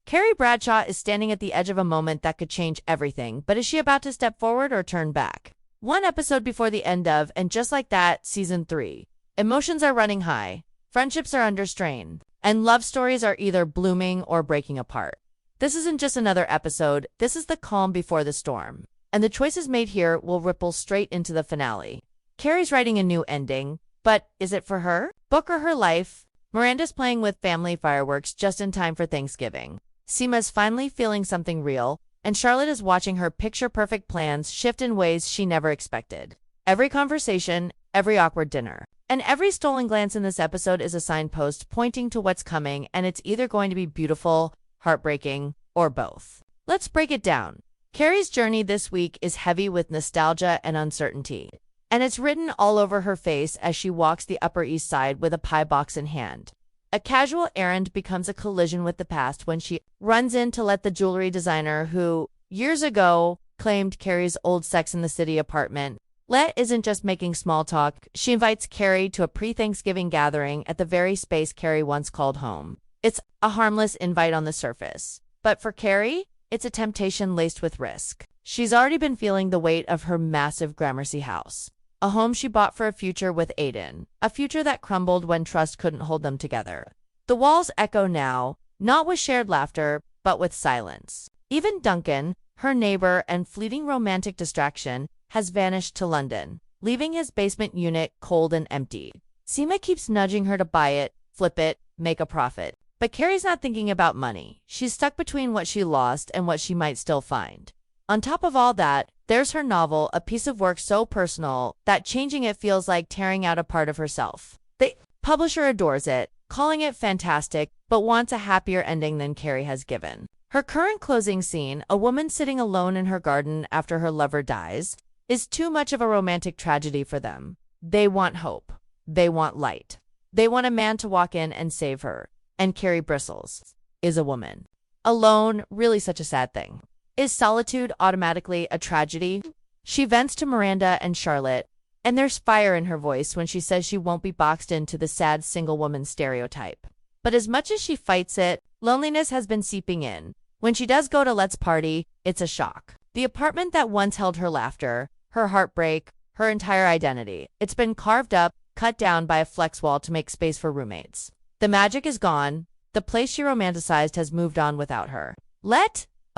Carrie Bradshaw is standing at the edge of a moment that could change everything, but is she about to step forward or turn back? One episode before the end of, and just like that, season 3. Emotions are running high, friendships are under strain, and love stories are either blooming or breaking apart. This isn't just another episode, this is the calm before the storm. And the choices made here will ripple straight into the finale. Carrie's writing a new ending, but is it for her? Book or her life? Miranda's playing with family fireworks just in time for Thanksgiving. Sema's finally feeling something real, and Charlotte is watching her picture-perfect plans shift in ways she never expected. Every conversation, every awkward dinner, and every stolen glance in this episode is a signpost pointing to what's coming, and it's either going to be beautiful, heartbreaking, or both. Let's break it down. Carrie's journey this week is heavy with nostalgia and uncertainty, and it's written all over her face as she walks the Upper East Side with a pie box in hand. A casual errand becomes a collision with the past when she runs in to let the jewelry designer who, years ago, claimed Carrie's old Sex and the City apartment. Let isn't just making small talk, she invites Carrie to a pre-Thanksgiving gathering at the very space Carrie once called home. It's a harmless invite on the surface, but for Carrie, it's a temptation laced with risk. She's already been feeling the weight of her massive Gramercy house. A home she bought for a future with Aiden, a future that crumbled when trust couldn't hold them together. The walls echo now, not with shared laughter, but with silence. Even Duncan, her neighbor and fleeting romantic distraction, has vanished to London, leaving his basement unit cold and empty. Sema keeps nudging her to buy it, flip it, make a profit. But Carrie's not thinking about money. She's stuck between what she lost and what she might still find. On top of all that, there's her novel, a piece of work so personal that changing it feels like tearing out a part of herself. The publisher adores it, calling it fantastic, but wants a happier ending than Carrie has given. Her current closing scene, a woman sitting alone in her garden after her lover dies, is too much of a romantic tragedy for them. They want hope. They want light. They want a man to walk in and save her. And Carrie bristles. Is a woman. Alone, really such a sad thing. Is solitude automatically a tragedy? She vents to Miranda and Charlotte, and there's fire in her voice when she says she won't be boxed into the sad single woman stereotype. But as much as she fights it, loneliness has been seeping in. When she does go to Let's Party, it's a shock. The apartment that once held her laughter, her heartbreak, her entire identity, it's been carved up, cut down by a flex wall to make space for roommates. The magic is gone. The place she romanticized has moved on without her.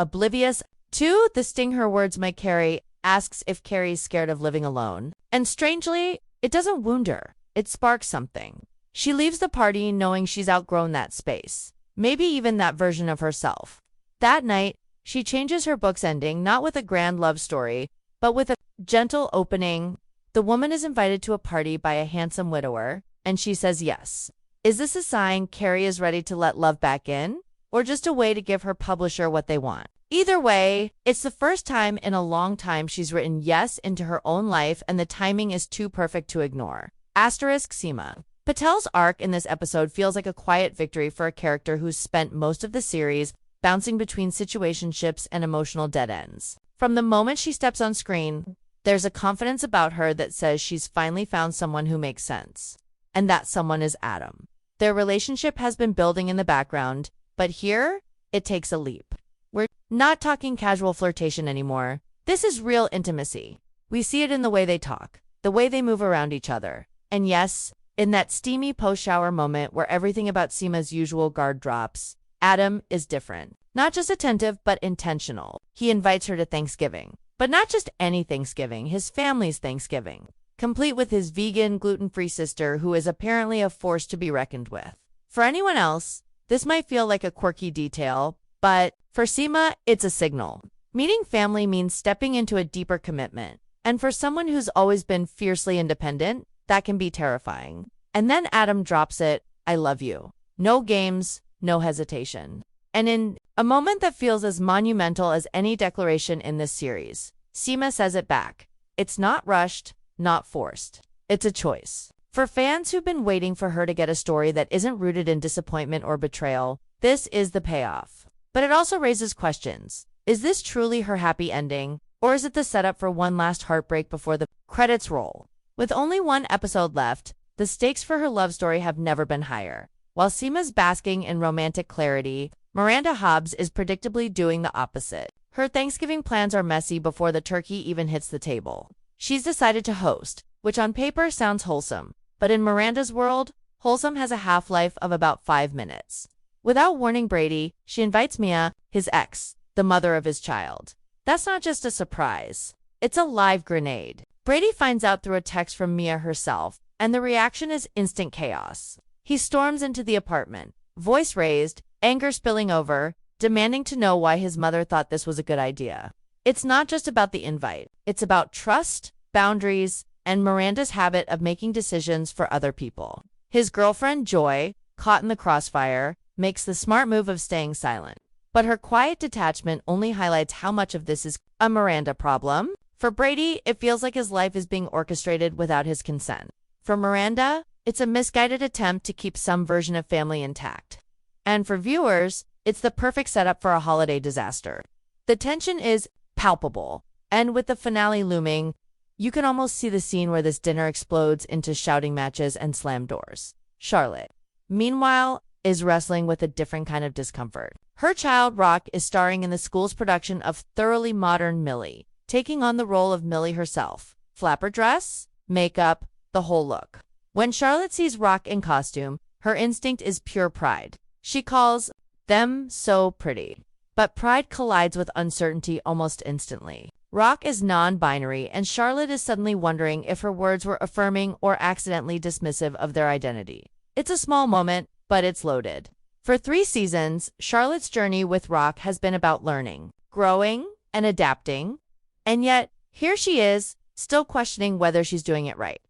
Oblivious to the sting her words might carry, asks if Carrie's scared of living alone. And strangely, it doesn't wound her. It sparks something. She leaves the party knowing she's outgrown that space, maybe even that version of herself. That night, she changes her book's ending not with a grand love story, but with a gentle opening. The woman is invited to a party by a handsome widower, and she says yes. Is this a sign Carrie is ready to let love back in? Or just a way to give her publisher what they want? Either way, it's the first time in a long time she's written yes into her own life, and the timing is too perfect to ignore. Sema. Patel's arc in this episode feels like a quiet victory for a character who's spent most of the series bouncing between situationships and emotional dead ends. From the moment she steps on screen, there's a confidence about her that says she's finally found someone who makes sense. And that someone is Adam. Their relationship has been building in the background, but here, it takes a leap. We're not talking casual flirtation anymore. This is real intimacy. We see it in the way they talk, the way they move around each other. And yes, in that steamy post-shower moment where everything about Sema's usual guard drops, Adam is different. Not just attentive, but intentional. He invites her to Thanksgiving. But not just any Thanksgiving, his family's Thanksgiving, complete with his vegan, gluten-free sister who is apparently a force to be reckoned with. For anyone else, this might feel like a quirky detail, but for Sema, it's a signal. Meeting family means stepping into a deeper commitment. And for someone who's always been fiercely independent, that can be terrifying. And then Adam drops it, I love you. No games, no hesitation. And in a moment that feels as monumental as any declaration in this series, Sema says it back. It's not rushed, not forced. It's a choice. For fans who've been waiting for her to get a story that isn't rooted in disappointment or betrayal, this is the payoff. But it also raises questions. Is this truly her happy ending, or is it the setup for one last heartbreak before the credits roll? With only one episode left, the stakes for her love story have never been higher. While Sema's basking in romantic clarity, Miranda Hobbs is predictably doing the opposite. Her Thanksgiving plans are messy before the turkey even hits the table. She's decided to host, which on paper sounds wholesome, but in Miranda's world, wholesome has a half-life of about 5 minutes. Without warning Brady, she invites Mia, his ex, the mother of his child. That's not just a surprise. It's a live grenade. Brady finds out through a text from Mia herself, and the reaction is instant chaos. He storms into the apartment, voice raised, anger spilling over, demanding to know why his mother thought this was a good idea. It's not just about the invite. It's about trust, boundaries, and Miranda's habit of making decisions for other people. His girlfriend, Joy, caught in the crossfire, makes the smart move of staying silent. But her quiet detachment only highlights how much of this is a Miranda problem. For Brady, it feels like his life is being orchestrated without his consent. For Miranda, it's a misguided attempt to keep some version of family intact. And for viewers, it's the perfect setup for a holiday disaster. The tension is palpable, and with the finale looming, you can almost see the scene where this dinner explodes into shouting matches and slammed doors. Charlotte, meanwhile, is wrestling with a different kind of discomfort. Her child, Rock, is starring in the school's production of thoroughly modern Millie, taking on the role of Millie herself. Flapper dress, makeup, the whole look. When Charlotte sees Rock in costume, her instinct is pure pride. She calls them so pretty. But pride collides with uncertainty almost instantly. Rock is non-binary, and Charlotte is suddenly wondering if her words were affirming or accidentally dismissive of their identity. It's a small moment, but it's loaded. For 3 seasons, Charlotte's journey with Rock has been about learning, growing, and adapting. And yet, here she is, still questioning whether she's doing it right.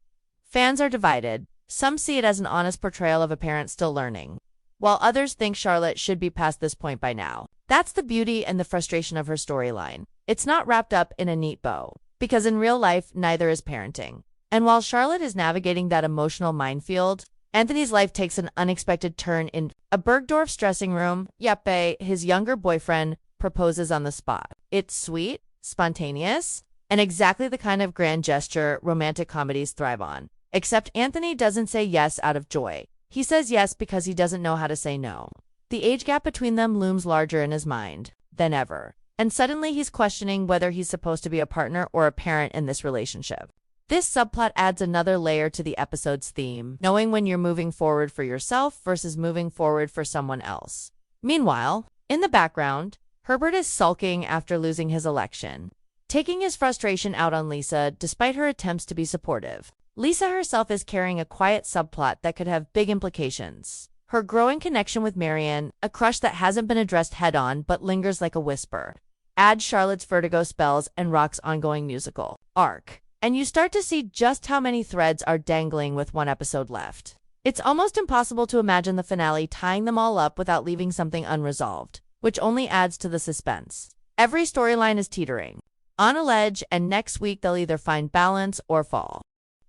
Fans are divided. Some see it as an honest portrayal of a parent still learning, while others think Charlotte should be past this point by now. That's the beauty and the frustration of her storyline. It's not wrapped up in a neat bow, because in real life, neither is parenting. And while Charlotte is navigating that emotional minefield, Anthony's life takes an unexpected turn in a Bergdorf's dressing room. Yappe, his younger boyfriend, proposes on the spot. It's sweet, spontaneous, and exactly the kind of grand gesture romantic comedies thrive on. Except Anthony doesn't say yes out of joy. He says yes because he doesn't know how to say no. The age gap between them looms larger in his mind than ever, and suddenly he's questioning whether he's supposed to be a partner or a parent in this relationship. This subplot adds another layer to the episode's theme, knowing when you're moving forward for yourself versus moving forward for someone else. Meanwhile, in the background, Herbert is sulking after losing his election, taking his frustration out on Lisa despite her attempts to be supportive. Lisa herself is carrying a quiet subplot that could have big implications. Her growing connection with Marianne, a crush that hasn't been addressed head-on but lingers like a whisper. Add Charlotte's vertigo spells and Rock's ongoing musical arc, and you start to see just how many threads are dangling with 1 episode left. It's almost impossible to imagine the finale tying them all up without leaving something unresolved, which only adds to the suspense. Every storyline is teetering on a ledge, and next week they'll either find balance or fall.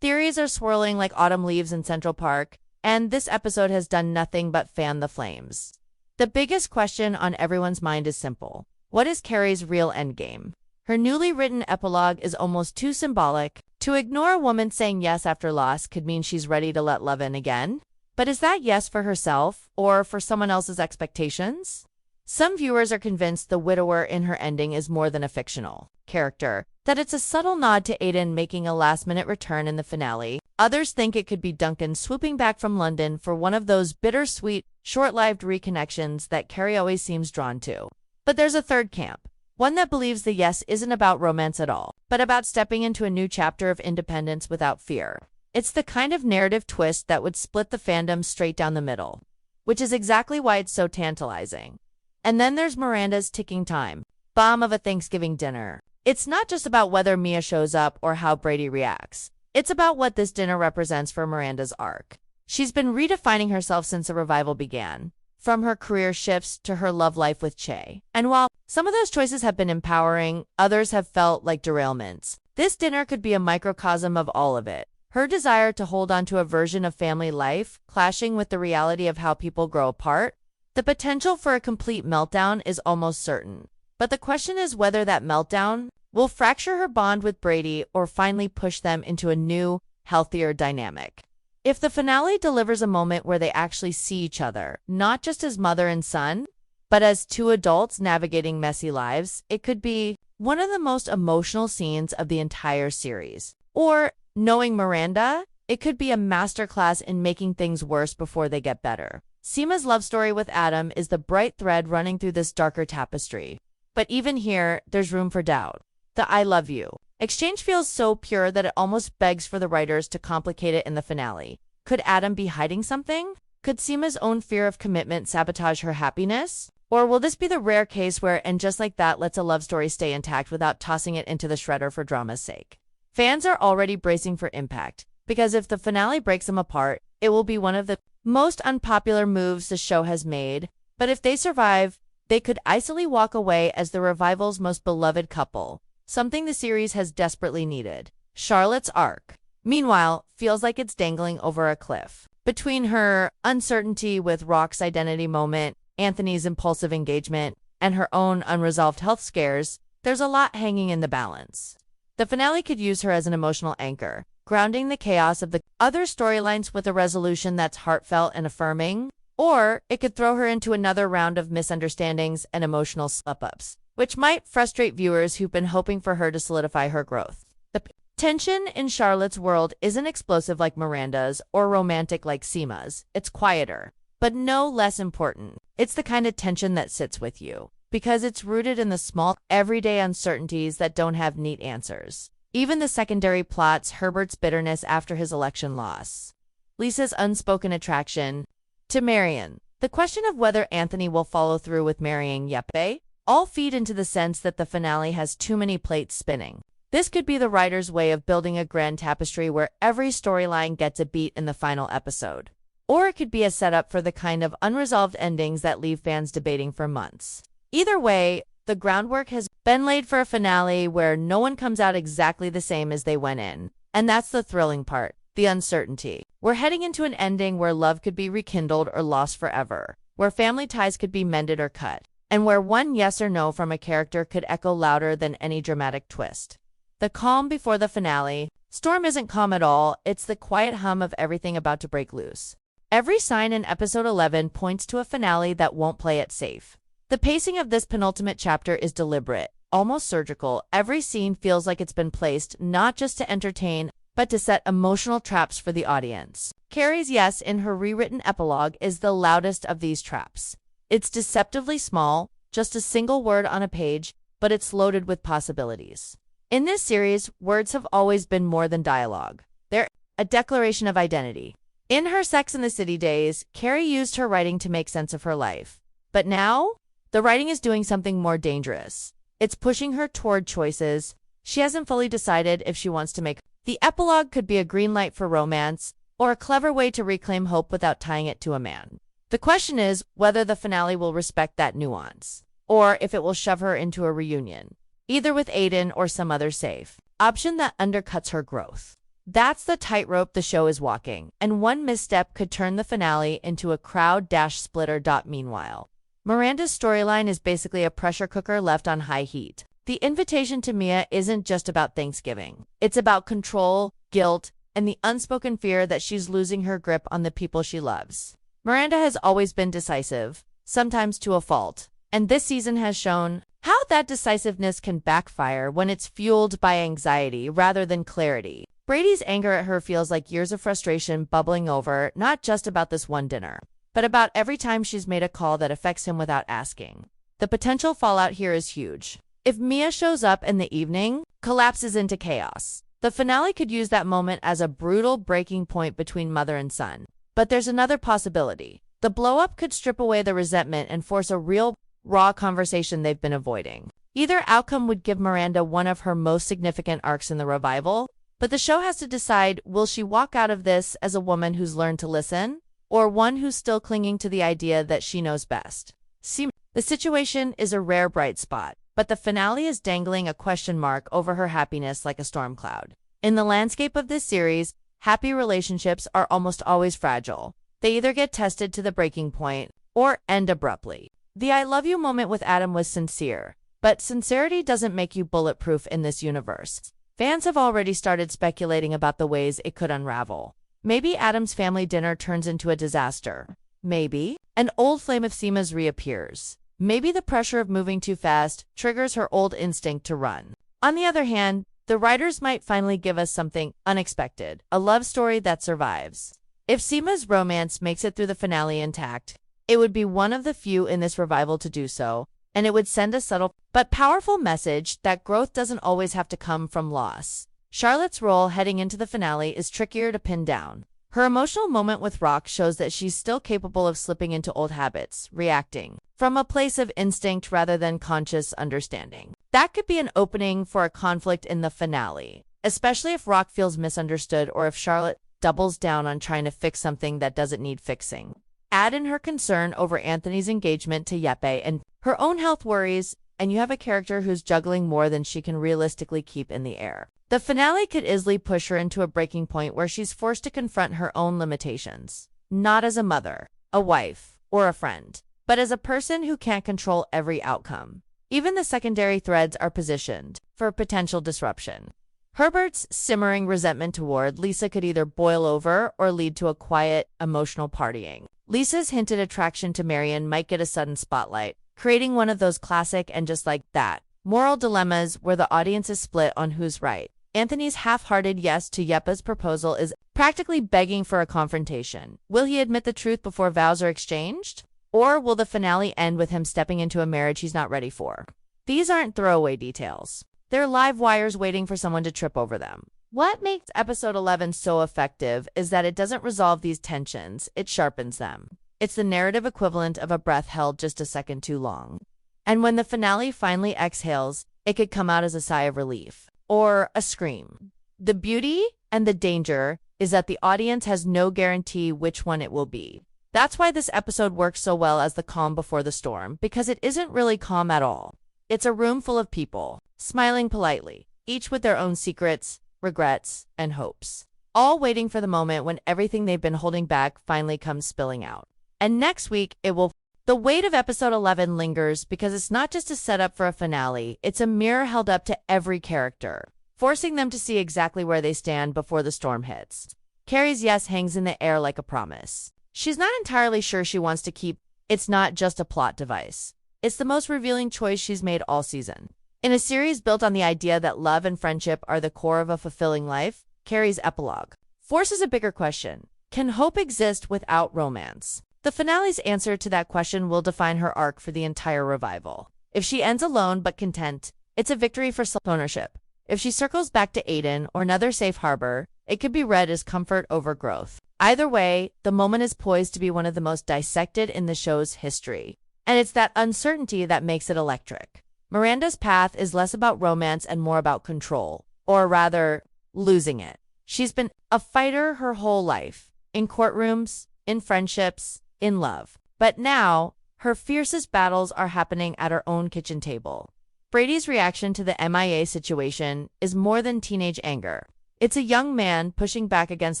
Theories are swirling like autumn leaves in Central Park, and this episode has done nothing but fan the flames. The biggest question on everyone's mind is simple. What is Carrie's real endgame? Her newly written epilogue is almost too symbolic. To ignore a woman saying yes after loss could mean she's ready to let love in again. But is that yes for herself or for someone else's expectations? Some viewers are convinced the widower in her ending is more than a fictional character, that it's a subtle nod to Aiden making a last-minute return in the finale. Others think it could be Duncan swooping back from London for one of those bittersweet, short-lived reconnections that Carrie always seems drawn to. But there's a third camp, one that believes the yes isn't about romance at all, but about stepping into a new chapter of independence without fear. It's the kind of narrative twist that would split the fandom straight down the middle, which is exactly why it's so tantalizing. And then there's Miranda's ticking time bomb of a Thanksgiving dinner. It's not just about whether Mia shows up or how Brady reacts. It's about what this dinner represents for Miranda's arc. She's been redefining herself since the revival began, from her career shifts to her love life with Che. And while some of those choices have been empowering, others have felt like derailments. This dinner could be a microcosm of all of it. Her desire to hold on to a version of family life, clashing with the reality of how people grow apart. The potential for a complete meltdown is almost certain. But the question is whether that meltdown will fracture her bond with Brady or finally push them into a new, healthier dynamic. If the finale delivers a moment where they actually see each other, not just as mother and son, but as two adults navigating messy lives, it could be one of the most emotional scenes of the entire series. Or, knowing Miranda, it could be a masterclass in making things worse before they get better. Sema's love story with Adam is the bright thread running through this darker tapestry. But even here, there's room for doubt. The I love you exchange feels so pure that it almost begs for the writers to complicate it in the finale. Could Adam be hiding something? Could Sema's own fear of commitment sabotage her happiness? Or will this be the rare case where And Just Like That lets a love story stay intact without tossing it into the shredder for drama's sake? Fans are already bracing for impact, because if the finale breaks them apart, it will be one of the most unpopular moves the show has made. But if they survive, they could icily walk away as the revival's most beloved couple, something the series has desperately needed. Charlotte's arc, meanwhile, feels like it's dangling over a cliff. Between her uncertainty with Rock's identity moment, Anthony's impulsive engagement, and her own unresolved health scares, there's a lot hanging in the balance. The finale could use her as an emotional anchor, grounding the chaos of the other storylines with a resolution that's heartfelt and affirming, or it could throw her into another round of misunderstandings and emotional slip-ups, which might frustrate viewers who've been hoping for her to solidify her growth. The tension in Charlotte's world isn't explosive like Miranda's or romantic like Sema's. It's quieter, but no less important. It's the kind of tension that sits with you, because it's rooted in the small, everyday uncertainties that don't have neat answers. Even the secondary plots, Herbert's bitterness after his election loss, Lisa's unspoken attraction to Marion, the question of whether Anthony will follow through with marrying Yeppe, all feed into the sense that the finale has too many plates spinning. This could be the writer's way of building a grand tapestry where every storyline gets a beat in the final episode. Or it could be a setup for the kind of unresolved endings that leave fans debating for months. Either way, the groundwork has been laid for a finale where no one comes out exactly the same as they went in. And that's the thrilling part, the uncertainty. We're heading into an ending where love could be rekindled or lost forever, where family ties could be mended or cut, and where one yes or no from a character could echo louder than any dramatic twist. The calm before the finale. Storm isn't calm at all, it's the quiet hum of everything about to break loose. Every sign in episode 11 points to a finale that won't play it safe. The pacing of this penultimate chapter is deliberate, almost surgical. Every scene feels like it's been placed not just to entertain, but to set emotional traps for the audience. Carrie's yes in her rewritten epilogue is the loudest of these traps. It's deceptively small, just a single word on a page, but it's loaded with possibilities. In this series, words have always been more than dialogue. They're a declaration of identity. In her Sex and the City days, Carrie used her writing to make sense of her life. But now, the writing is doing something more dangerous. It's pushing her toward choices she hasn't fully decided if she wants to make. The epilogue could be a green light for romance, or a clever way to reclaim hope without tying it to a man. The question is whether the finale will respect that nuance, or if it will shove her into a reunion, either with Aiden or some other safe option that undercuts her growth. That's the tightrope the show is walking, and one misstep could turn the finale into a crowd-splitter. Meanwhile, Miranda's storyline is basically a pressure cooker left on high heat. The invitation to Mia isn't just about Thanksgiving. It's about control, guilt, and the unspoken fear that she's losing her grip on the people she loves. Miranda has always been decisive, sometimes to a fault, and this season has shown how that decisiveness can backfire when it's fueled by anxiety rather than clarity. Brady's anger at her feels like years of frustration bubbling over, not just about this one dinner, but about every time she's made a call that affects him without asking. The potential fallout here is huge. If Mia shows up in the evening, collapses into chaos. The finale could use that moment as a brutal breaking point between mother and son. But there's another possibility. The blow-up could strip away the resentment and force a real, raw conversation they've been avoiding. Either outcome would give Miranda one of her most significant arcs in the revival, but the show has to decide, will she walk out of this as a woman who's learned to listen, or one who's still clinging to the idea that she knows best? The situation is a rare bright spot, but the finale is dangling a question mark over her happiness like a storm cloud. In the landscape of this series, happy relationships are almost always fragile. They either get tested to the breaking point or end abruptly. The I love you moment with Adam was sincere, but sincerity doesn't make you bulletproof in this universe. Fans have already started speculating about the ways it could unravel. Maybe Adam's family dinner turns into a disaster. Maybe an old flame of Sema's reappears. Maybe the pressure of moving too fast triggers her old instinct to run. On the other hand, the writers might finally give us something unexpected, a love story that survives. If Sema's romance makes it through the finale intact, it would be one of the few in this revival to do so, and it would send a subtle but powerful message that growth doesn't always have to come from loss. Charlotte's role heading into the finale is trickier to pin down. Her emotional moment with Rock shows that she's still capable of slipping into old habits, reacting from a place of instinct rather than conscious understanding. That could be an opening for a conflict in the finale, especially if Rock feels misunderstood or if Charlotte doubles down on trying to fix something that doesn't need fixing. Add in her concern over Anthony's engagement to Yeppe and her own health worries, and you have a character who's juggling more than she can realistically keep in the air. The finale could easily push her into a breaking point where she's forced to confront her own limitations, not as a mother, a wife, or a friend, but as a person who can't control every outcome. Even the secondary threads are positioned for potential disruption. Herbert's simmering resentment toward Lisa could either boil over or lead to a quiet, emotional partying. Lisa's hinted attraction to Marion might get a sudden spotlight, creating one of those classic and just like that moral dilemmas where the audience is split on who's right. Anthony's half-hearted yes to Yeppa's proposal is practically begging for a confrontation. Will he admit the truth before vows are exchanged? Or will the finale end with him stepping into a marriage he's not ready for? These aren't throwaway details. They're live wires waiting for someone to trip over them. What makes episode 11 so effective is that it doesn't resolve these tensions, it sharpens them. It's the narrative equivalent of a breath held just a second too long. And when the finale finally exhales, it could come out as a sigh of relief. Or a scream. The beauty and the danger is that the audience has no guarantee which one it will be. That's why this episode works so well as the calm before the storm, because it isn't really calm at all. It's a room full of people, smiling politely, each with their own secrets, regrets, and hopes, all waiting for the moment when everything they've been holding back finally comes spilling out. And next week, it will. The weight of episode 11 lingers because it's not just a setup for a finale, it's a mirror held up to every character, forcing them to see exactly where they stand before the storm hits. Carrie's yes hangs in the air like a promise. She's not entirely sure she wants to keep. It's not just a plot device. It's the most revealing choice she's made all season. In a series built on the idea that love and friendship are the core of a fulfilling life, Carrie's epilogue forces a bigger question. Can hope exist without romance? The finale's answer to that question will define her arc for the entire revival. If she ends alone but content, it's a victory for self-ownership. If she circles back to Aiden or another safe harbor, it could be read as comfort over growth. Either way, the moment is poised to be one of the most dissected in the show's history. And it's that uncertainty that makes it electric. Miranda's path is less about romance and more about control, or rather, losing it. She's been a fighter her whole life, in courtrooms, in friendships, in love. But now, her fiercest battles are happening at her own kitchen table. Brady's reaction to the MIA situation is more than teenage anger. It's a young man pushing back against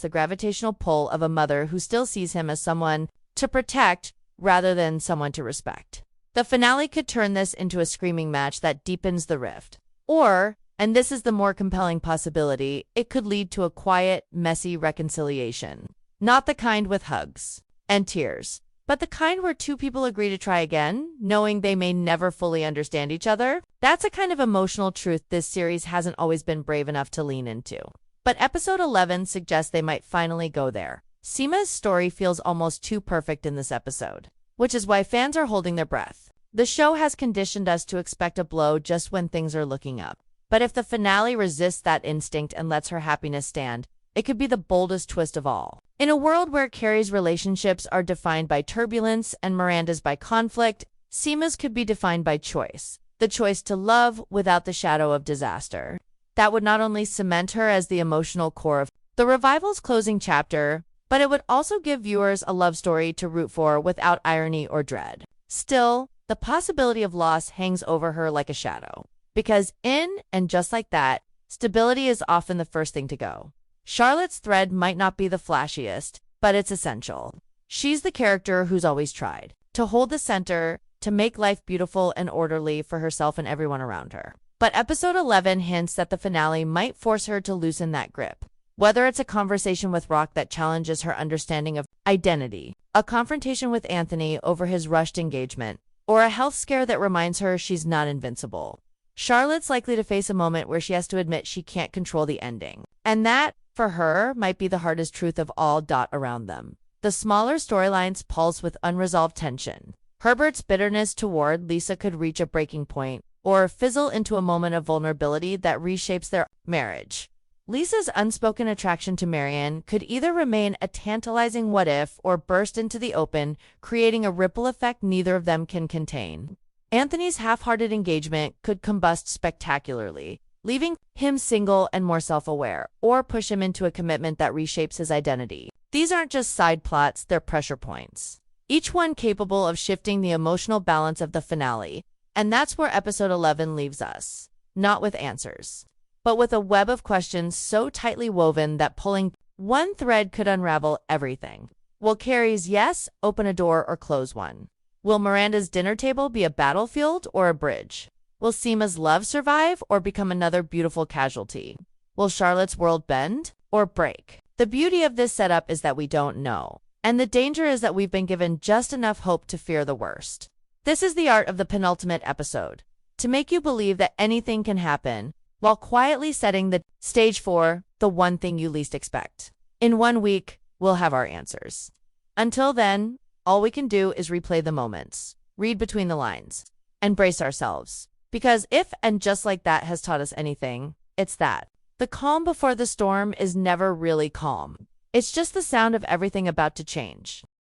the gravitational pull of a mother who still sees him as someone to protect rather than someone to respect. The finale could turn this into a screaming match that deepens the rift. Or, and this is the more compelling possibility, it could lead to a quiet, messy reconciliation. Not the kind with hugs and tears, but the kind where two people agree to try again, knowing they may never fully understand each other. That's a kind of emotional truth this series hasn't always been brave enough to lean into. But episode 11 suggests they might finally go there. Sema's story feels almost too perfect in this episode, which is why fans are holding their breath. The show has conditioned us to expect a blow just when things are looking up. But if the finale resists that instinct and lets her happiness stand, it could be the boldest twist of all. In a world where Carrie's relationships are defined by turbulence and Miranda's by conflict, Sema's could be defined by choice. The choice to love without the shadow of disaster. That would not only cement her as the emotional core of the revival's closing chapter, but it would also give viewers a love story to root for without irony or dread. Still, the possibility of loss hangs over her like a shadow. Because in, and just like that, stability is often the first thing to go. Charlotte's thread might not be the flashiest, but it's essential. She's the character who's always tried to hold the center, to make life beautiful and orderly for herself and everyone around her. But episode 11 hints that the finale might force her to loosen that grip. Whether it's a conversation with Rock that challenges her understanding of identity, a confrontation with Anthony over his rushed engagement, or a health scare that reminds her she's not invincible, Charlotte's likely to face a moment where she has to admit she can't control the ending. And that, for her, might be the hardest truth of all. Around them, the smaller storylines pulse with unresolved tension. Herbert's bitterness toward Lisa could reach a breaking point, or fizzle into a moment of vulnerability that reshapes their marriage. Lisa's unspoken attraction to Marian could either remain a tantalizing what-if or burst into the open, creating a ripple effect neither of them can contain. Anthony's half-hearted engagement could combust spectacularly, leaving him single and more self-aware, or push him into a commitment that reshapes his identity. These aren't just side plots, they're pressure points, each one capable of shifting the emotional balance of the finale. And that's where episode 11 leaves us, not with answers, but with a web of questions so tightly woven that pulling one thread could unravel everything. Will Carrie's yes open a door or close one? Will Miranda's dinner table be a battlefield or a bridge? Will Sema's love survive or become another beautiful casualty? Will Charlotte's world bend or break? The beauty of this setup is that we don't know, and the danger is that we've been given just enough hope to fear the worst. This is the art of the penultimate episode, to make you believe that anything can happen, while quietly setting the stage for the one thing you least expect. In 1 week, we'll have our answers. Until then, all we can do is replay the moments, read between the lines, and brace ourselves. Because if and just like that has taught us anything, it's that the calm before the storm is never really calm. It's just the sound of everything about to change.